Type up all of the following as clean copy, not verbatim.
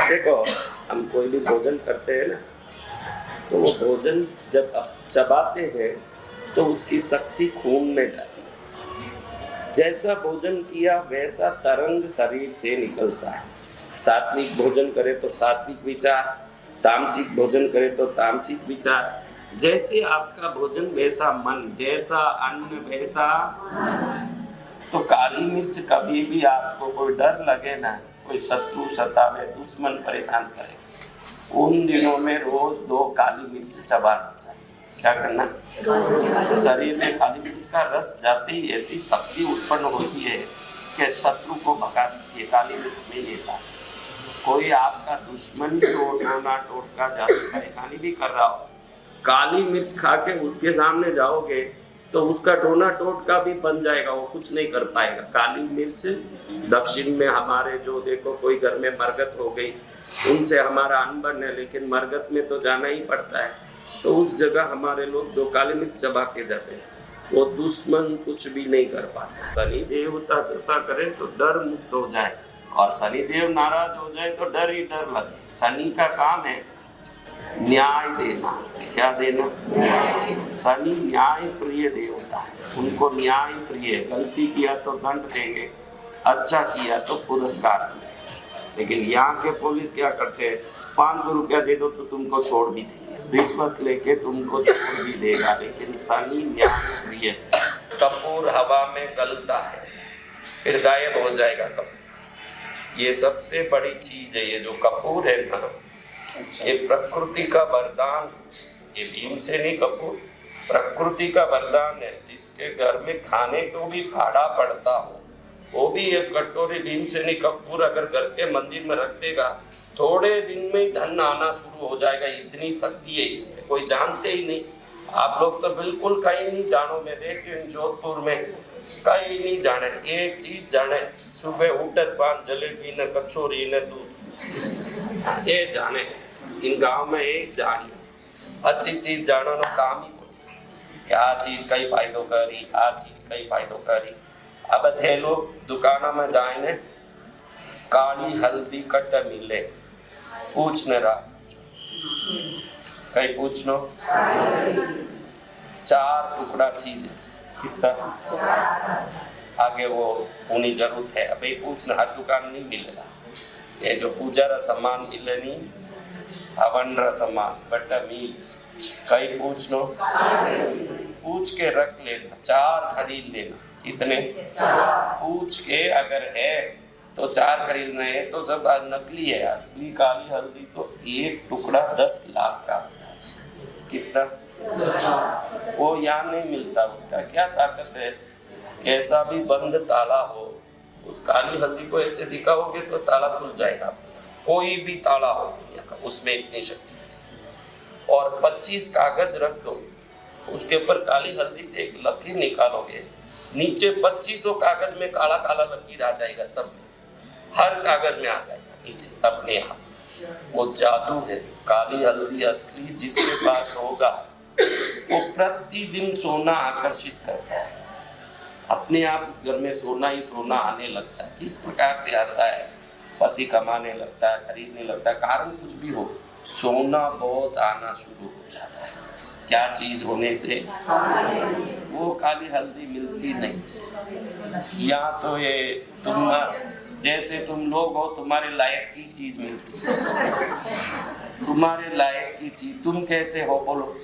देखो, हम कोई भी भोजन करते हैं ना, तो वो भोजन जब आप चबाते हैं तो उसकी शक्ति खून में जाती है। जैसा भोजन किया वैसा तरंग शरीर से निकलता है। सात्विक भोजन करे तो सात्विक विचार, तामसिक भोजन करे तो तामसिक विचार। जैसे आपका भोजन वैसा मन, जैसा अन्न वैसा। तो काली मिर्च कभी भी आपको कोई डर लगे ना, कोई शत्रु सतावे, दुश्मन परेशान करे, उन दिनों में रोज 2 काली मिर्च चबाना चाहिए। क्या करना? शरीर में काली मिर्च का रस जाते ही ऐसी शक्ति उत्पन्न होती है कि शत्रु को भगा देती है। काली मिर्च में ये था, कोई आपका दुश्मन टोना टोटका जाते परेशानी भी कर रहा हो, काली मिर्च खा के उसके सामने जाओगे तो उसका टोना टोटका भी बन जाएगा, वो कुछ नहीं कर पाएगा। काली मिर्च दक्षिण में हमारे जो देखो, कोई घर में मरगत हो गई, उनसे हमारा अनबन है, लेकिन मरगत में तो जाना ही पड़ता है। तो उस जगह हमारे लोग 2 काली मिर्च चबा के जाते हैं, वो दुश्मन कुछ भी नहीं कर पाता। शनि देवता कृपा करें तो डर मुक्त हो जाए, और शनि देव नाराज हो जाए तो डर ही डर लगे। शनि का काम है न्याय देना। क्या देना? शनि न्याय प्रिय देवता है, उनको न्याय प्रिय। गलती किया तो दंड देंगे, अच्छा किया तो पुरस्कार देंगे। लेकिन यहाँ के पुलिस क्या करते हैं, 500 रुपया दे दो तो तुमको छोड़ भी देंगे, रिश्वत लेके तुमको छोड़ भी देगा। लेकिन शनि न्याय प्रिय। कपूर हवा में गलता है, फिर गायब हो जाएगा कपूर। ये सबसे बड़ी चीज है, ये जो कपूर है ना, ये प्रकृति का वरदान। ये भीमसेनी कपूर प्रकृति का वरदान है। जिसके घर में खाने को भी भाड़ा पड़ता हो, वो भी एक कटोरी भीमसेनी कपूर अगर घर के मंदिर में रख देगा, थोड़े दिन में ही धन आना शुरू हो जाएगा। इतनी शक्ति है इसमें, कोई जानते ही नहीं। आप लोग तो बिल्कुल कहीं नहीं जानो। मैं देखिए जोधपुर में कहीं नहीं जाने, एक चीज जाने, सुबह उठत पान जलेबी न कचौरी न दूध, ये जाने। इन गांव में एक जानी अच्छी चीज जानो ना, काम ही को क्या चीज कई फायदो करी, आ चीज कई फायदो करी। अब थे लोग दुकाना में जाए ने, काली हल्दी कट मिले, पूछने रहा, कई पूछनो 4 टुकड़ा चीज कितना आगे वो उन्हीं जरूरत है। अब पूछना, हर दुकान नहीं मिलेगा। ये जो पूजा रा सामान मिले नहीं, हवन रा सामान बटा मील, कई पूछनो, पूछ के रख लेना, 4 खरीद लेना। कितने? पूछ के अगर है तो 4 खरीदना है, तो सब नकली है। असली काली हल्दी तो 1 टुकड़ा 10 लाख का होता है। कितना? वो यहाँ नहीं मिलता। उसका क्या ताकत है, कैसा भी बंद ताला हो, उस काली हल्दी को ऐसे दिखाओगे तो ताला खुल जाएगा। कोई भी ताला हो उसमें इतनी शक्ति है। और 25 कागज रख दो, उसके ऊपर काली हल्दी से एक लकीर निकालोगे, नीचे 2500 कागज में काला काला लकीर आ जाएगा। सब में, हर कागज में आ जाएगा नीचे अपने आप। वो जादू है। काली हल्दी असली जिसके पास होगा वो प्रतिदिन सोना आकर्षित करता है। अपने आप उस घर में सोना ही सोना आने लगता है। जिस प्रकार से आता है, पति कमाने लगता है, खरीदने लगता है, कारण कुछ भी हो, सोना बहुत आना शुरू हो जाता है। क्या चीज होने से? वो काली हल्दी मिलती नहीं। या तो ये तुम जैसे तुम लोग हो, तुम्हारे लायक की चीज मिलती है। तुम्हारे लायक की चीज, तुम कैसे हो बोलो?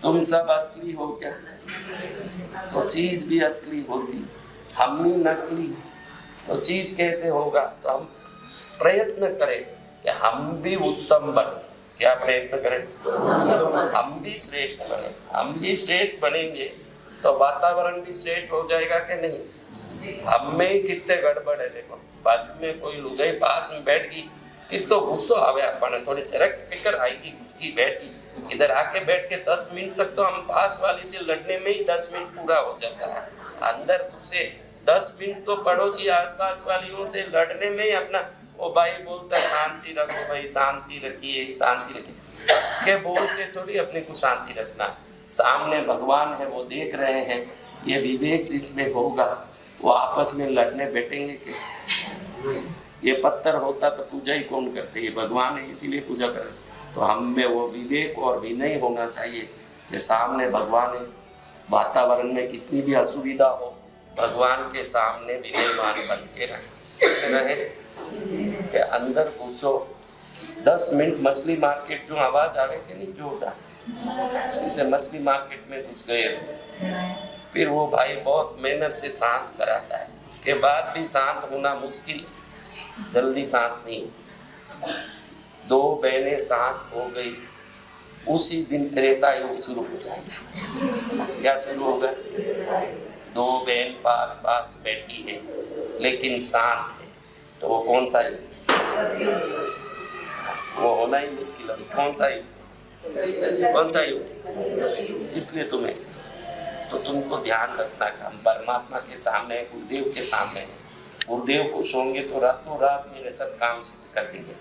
तुम सब असली हो क्या? तो चीज भी असली होती, हम ही नकली, तो चीज कैसे होगा? तो हम प्रयत्न करें कि हम भी उत्तम बने। क्या प्रयत्न करें? हम भी श्रेष्ठ बने। हम भी श्रेष्ठ बनेंगे तो वातावरण भी श्रेष्ठ हो जाएगा कि नहीं? हम में ही कितने गड़बड़ है। देखो, बाजू में कोई लुगाई पास में बैठ गई, कितना गुस्सा आवे अपने, थोड़ी सरक पिकर आएगी, उसकी बैठी इधर आके बैठ के 10 मिनट तक तो हम पास वाली से लड़ने में ही 10 मिनट पूरा हो जाता है। अंदर घुसे 10 मिनट तो पड़ोसी आसपास वालियों से लड़ने में ही अपना, वो भाई बोलता है शांति रखो भाई, शांति रखिए, शांति रखिए के बोल के थोड़ी अपने को शांति रखना। सामने भगवान है, वो देख रहे हैं। ये विवेक जिसमें होगा वो आपस में लड़ने बैठेंगे कि ये पत्थर होता तो पूजा ही कौन करते, ये भगवान है इसीलिए पूजा करें। तो हम में वो विवेक और विनय होना चाहिए कि सामने भगवान है। वातावरण में कितनी भी असुविधा हो, भगवान के सामने विनयवान बन के रहे कि अंदर घुसो। 10 मिनट मछली मार्केट जो आवाज आवे कि नहीं जोरदार, इसे मछली मार्केट में घुस गए, फिर वो भाई बहुत मेहनत से शांत कराता है, उसके बाद भी शांत होना मुश्किल, जल्दी शांत नहीं। 2 बहनें शांत हो गई, उसी दिन त्रेता युग शुरू हो जाएगा। क्या शुरू होगा? 2 बहन पास पास बैठी है लेकिन शांत है, तो वो कौन सा युग? वो होना ही मुश्किल है। कौन सा युग? कौन सा युग? इसलिए तुम्हें तो तुमको ध्यान रखना कि हम परमात्मा के सामने, गुरुदेव के सामने हैं। गुरुदेव खुश होंगे तो रातों रात मेरे सब काम सिद्ध कर देंगे।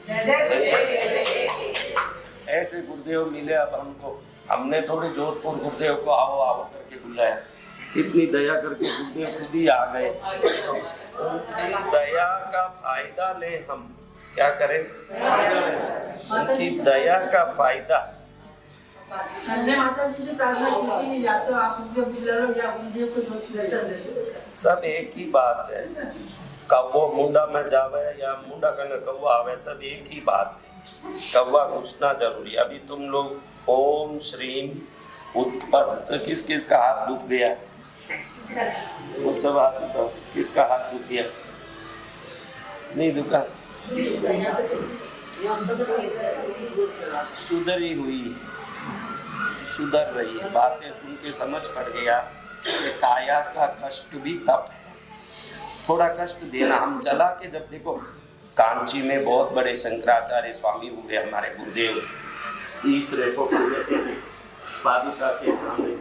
ऐसे गुरुदेव मिले अब हमको, हमने थोड़े जोधपुर गुरुदेव को आओ आओ करके बुलाया, कितनी दया करके गुरुदेव खुद ही आ गए। उनकी दया का फायदा ले हम क्या करें? उनकी दया का फायदा। माता जी से प्रार्थना की या तो आप उनको बुला लो या गुरुदेव को दर्शन दे दो, सब एक ही बात है। कौवा मुंडा में जावे या मुंडा करने कौवा आवे, सब एक ही बात है। कौवा घुसना जरूरी। अभी तुम लोग ओम श्रीम उत्पत्त, तो किस किस का हाथ दुख गया? सब हाथ दुखा, किसका हाथ दुख गया? नहीं दुखा, सुधरी हुई, सुधर रही है। बातें सुन के समझ पड़ गया कि काया का कष्ट भी तप है, थोड़ा कष्ट देना। हम चला के जब देखो कांची में बहुत बड़े शंकराचार्य स्वामी हुए हमारे गुरुदेव, तीसरे को पादुका के सामने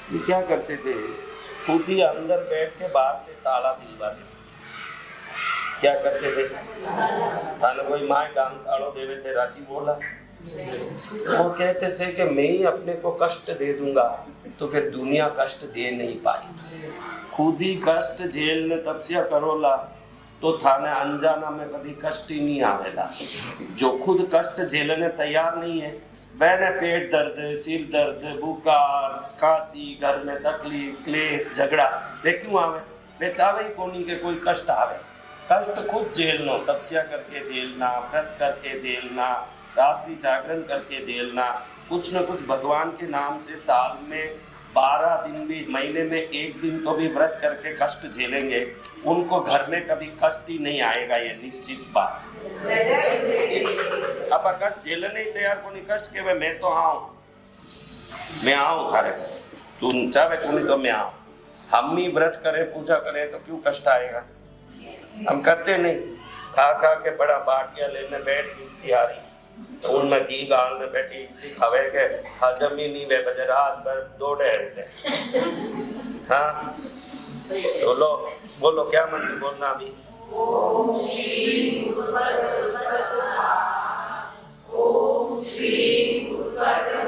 ये क्या करते थे? खुद ही अंदर बैठ के बाहर से ताला दिलवा देते थे। क्या करते थे? थाने कोई माए डांग ताड़ो देवे थे, राजी बोला। वो कहते थे कि मैं ही अपने को कष्ट दे दूंगा तो फिर दुनिया कष्ट दे नहीं पाई। खुद ही कष्ट झेलने तपस्या करोला तो थाने अनजाना में कभी कष्ट ही नहीं आवेला। जो खुद कष्ट झेलने तैयार नहीं है, वह पेट दर्द, सिर दर्द, बुखार, खांसी, घर में तकलीफ, क्लेश, झगड़ा, वे क्यों आवे? वे चाहे ही कोनी के कोई कष्ट आवे। कष्ट खुद झेलना, तपस्या करके झेलना, व्रत करके झेलना, रात्रि जागरण करके झेलना, कुछ न कुछ भगवान के नाम से साल में 12 दिन भी, महीने में 1 दिन तो भी व्रत करके कष्ट झेलेंगे, उनको घर में कभी कष्ट ही नहीं आएगा, ये निश्चित बात। अब कष्ट झेलने ही तैयार को नहीं, कष्ट के मैं तो आऊं, मैं आऊं थारे, तू चाहे को नहीं तो मैं आऊं। हम ही व्रत करें, पूजा करें तो क्यों कष्ट आएगा? हम करते नहीं। खा खा के बड़ा बाटिया लेने बैठ गई तैयारी, तो उनमें घी गालने बैठी दिखावे के हजम ही नहीं वे बजे रात भर 2 घंटे। हाँ तो लो बोलो क्या मंत्र बोलना अभी? ओम श्री गुरुदेव